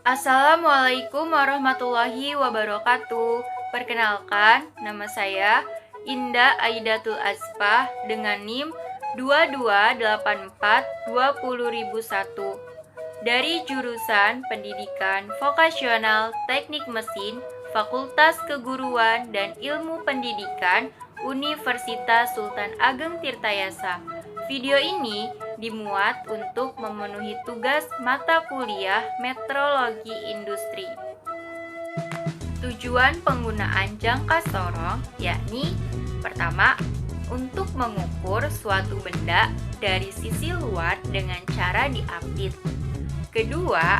Assalamualaikum warahmatullahi wabarakatuh. Perkenalkan, nama saya Indah Aidatul Azfah dengan NIM 2284-20001 dari jurusan Pendidikan Vokasional Teknik Mesin, Fakultas Keguruan dan Ilmu Pendidikan, Universitas Sultan Ageng Tirtayasa. Video ini dimuat untuk memenuhi tugas mata kuliah Metrologi Industri. Tujuan penggunaan jangka sorong yakni pertama, untuk mengukur suatu benda dari sisi luar dengan cara diapit. Kedua,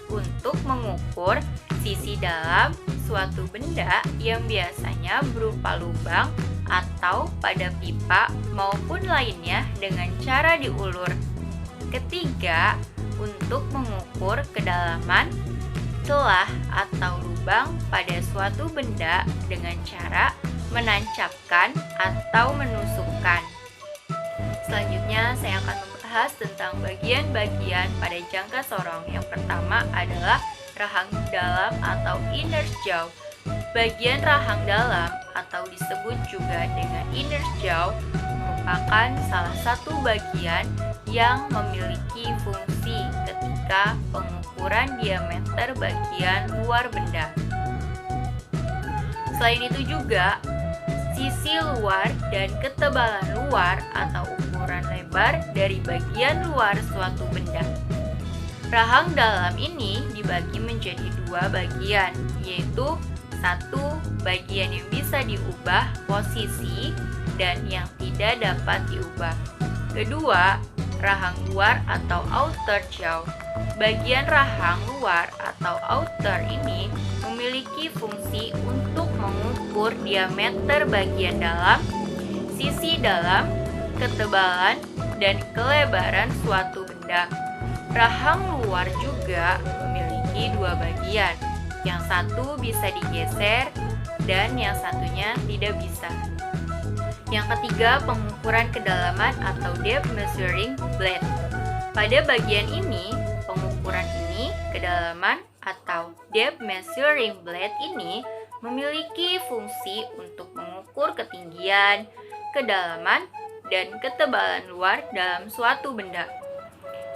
untuk mengukur sisi dalam suatu benda yang biasanya berupa lubang atau pada pipa maupun lainnya dengan cara diulur. Ketiga, untuk mengukur kedalaman celah atau lubang pada suatu benda dengan cara menancapkan atau menusukkan. Selanjutnya saya akan membahas tentang bagian-bagian pada jangka sorong. Yang pertama adalah rahang dalam atau inner jaw. Bagian rahang dalam atau disebut juga dengan inner jaw merupakan salah satu bagian yang memiliki fungsi ketika pengukuran diameter bagian luar benda. Selain itu juga sisi luar dan ketebalan luar atau ukuran lebar dari bagian luar suatu benda. Rahang dalam ini dibagi menjadi dua bagian, yaitu satu, bagian yang bisa diubah posisi dan yang tidak dapat diubah. Kedua, rahang luar atau outer jaw. Bagian rahang luar atau outer ini memiliki fungsi untuk mengukur diameter bagian dalam, sisi dalam, ketebalan, dan kelebaran suatu benda. Rahang luar juga memiliki dua bagian. Yang satu bisa digeser dan yang satunya tidak bisa. Yang ketiga, pengukuran kedalaman atau depth measuring blade. Pada bagian ini, pengukuran ini, kedalaman atau depth measuring blade ini memiliki fungsi untuk mengukur ketinggian, kedalaman, dan ketebalan luar dalam suatu benda.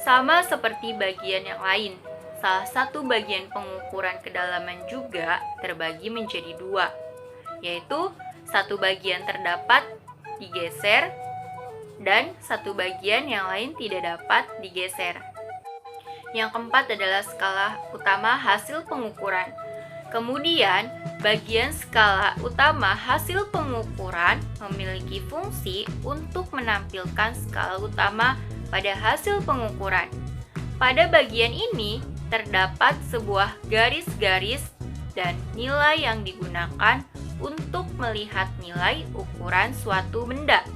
Sama seperti bagian yang lain, salah satu bagian pengukuran kedalaman juga terbagi menjadi dua, yaitu satu bagian terdapat digeser dan satu bagian yang lain tidak dapat digeser. Yang keempat adalah skala utama hasil pengukuran. Kemudian, bagian skala utama hasil pengukuran memiliki fungsi untuk menampilkan skala utama pada hasil pengukuran. Pada bagian ini, terdapat sebuah garis-garis dan nilai yang digunakan untuk melihat nilai ukuran suatu benda.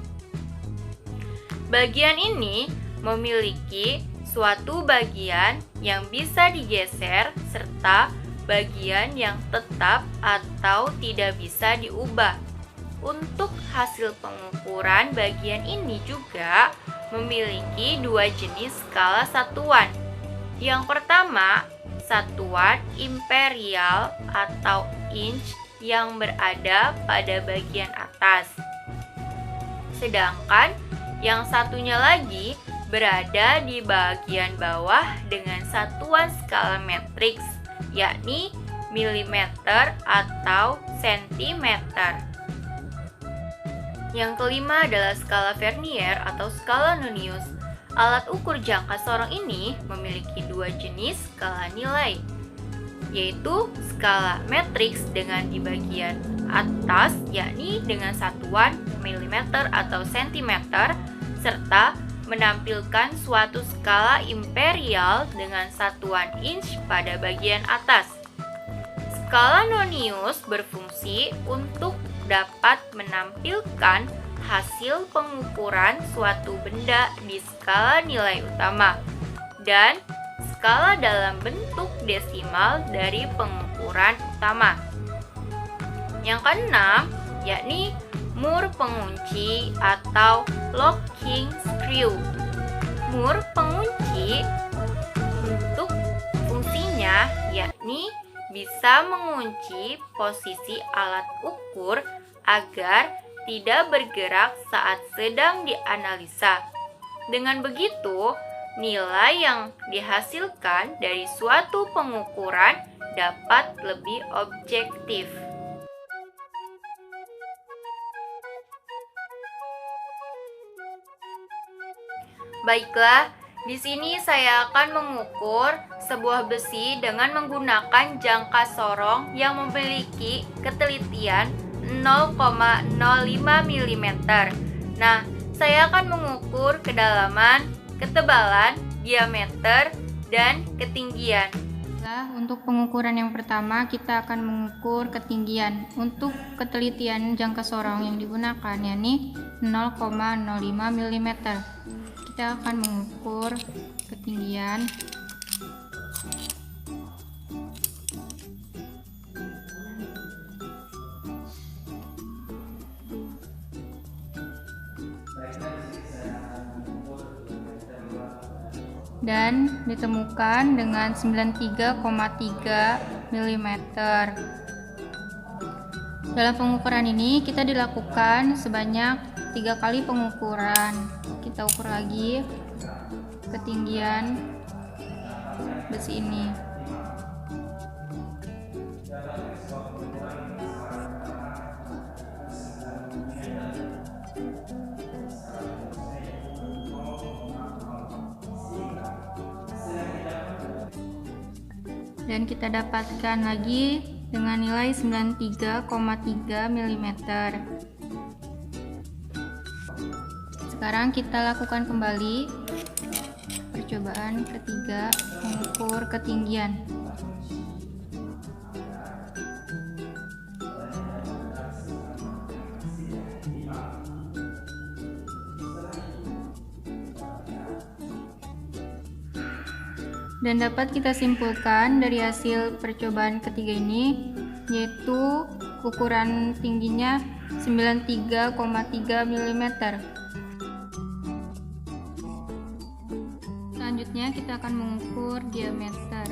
Bagian ini memiliki suatu bagian yang bisa digeser serta bagian yang tetap atau tidak bisa diubah. Untuk hasil pengukuran bagian ini juga memiliki dua jenis skala satuan. Yang pertama, satuan imperial atau inch yang berada pada bagian atas. Sedangkan yang satunya lagi berada di bagian bawah dengan satuan skala matriks, yakni milimeter atau sentimeter. Yang kelima adalah skala Vernier atau skala Nonius. Alat ukur jangka sorong ini memiliki dua jenis skala nilai, yaitu skala matriks dengan di bagian atas, yakni dengan satuan milimeter atau sentimeter, serta menampilkan suatu skala imperial dengan satuan inch pada bagian atas. Skala Nonius berfungsi untuk dapat menampilkan hasil pengukuran suatu benda di skala nilai utama dan skala dalam bentuk desimal dari pengukuran utama. Yang keenam, yakni mur pengunci atau locking screw. Mur pengunci untuk fungsinya berikutnya yakni bisa mengunci posisi alat ukur agar tidak bergerak saat sedang dianalisa. Dengan begitu, nilai yang dihasilkan dari suatu pengukuran dapat lebih objektif. Baiklah, di sini saya akan mengukur sebuah besi dengan menggunakan jangka sorong yang memiliki ketelitian 0,05 mm. Nah, saya akan mengukur kedalaman, ketebalan, diameter, dan ketinggian. Untuk pengukuran yang pertama, kita akan mengukur ketinggian. Untuk ketelitian jangka sorong yang digunakan yakni 0,05 mm. Kita akan mengukur ketinggian. Dan ditemukan dengan 93,3 mm. Dalam pengukuran ini kita dilakukan sebanyak 3 kali pengukuran. Kita ukur lagi ketinggian besi ini. Dan kita dapatkan lagi dengan nilai 93,3 mm. Sekarang kita lakukan kembali percobaan ketiga, mengukur ketinggian. Dan dapat kita simpulkan dari hasil percobaan ketiga ini, yaitu ukuran tingginya 93,3 mm. Selanjutnya kita akan mengukur diameter.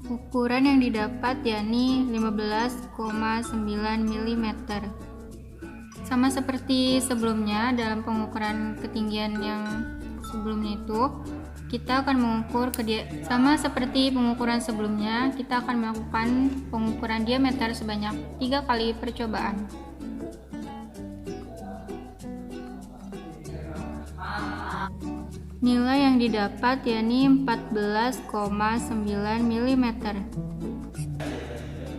Ukuran yang didapat yakni 15,9 mm. Sama seperti sebelumnya, dalam pengukuran ketinggian yang sebelumnya itu, kita akan mengukur sama seperti pengukuran sebelumnya, kita akan melakukan pengukuran diameter sebanyak 3 kali percobaan. Nilai yang didapat yakni 14,9 mm.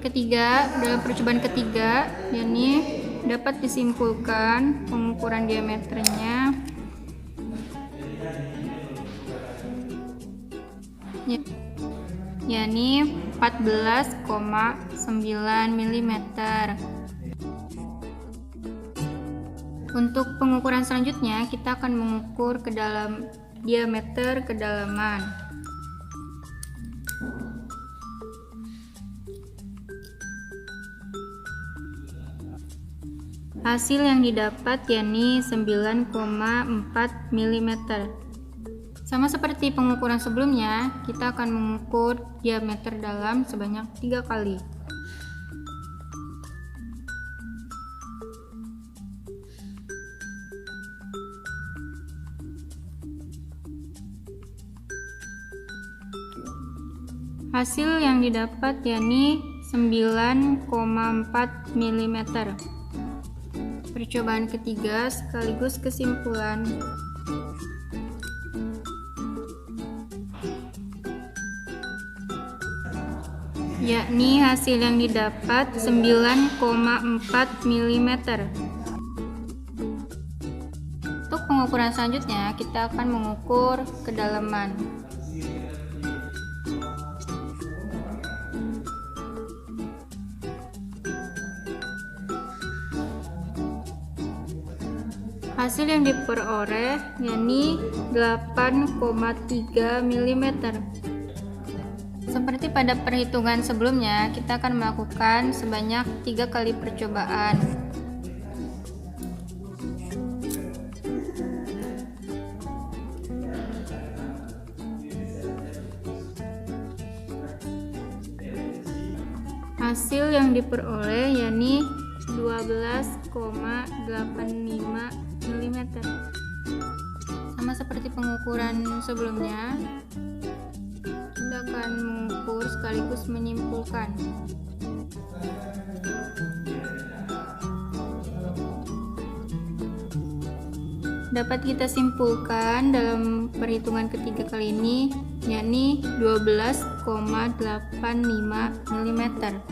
Ketiga, dalam percobaan ketiga yakni dapat disimpulkan pengukuran diameternya yakni 14,9 mm. Untuk pengukuran selanjutnya, kita akan mengukur diameter kedalaman. Hasil yang didapat yakni 9,4 mm. Sama seperti pengukuran sebelumnya, kita akan mengukur diameter dalam sebanyak 3 kali. Hasil yang didapat yakni 9,4 mm. Percobaan ketiga sekaligus kesimpulan. Yakni hasil yang didapat 9,4 mm. Untuk pengukuran selanjutnya, kita akan mengukur kedalaman. Hasil yang diperoleh yakni 8,3 mm. Seperti pada perhitungan sebelumnya, kita akan melakukan sebanyak 3 kali percobaan. Hasil yang diperoleh yakni 12,85 mm. Sama seperti pengukuran sebelumnya, kita akan mengukur sekaligus menyimpulkan. Dapat kita simpulkan dalam perhitungan ketiga kali ini yakni 12,85 mm.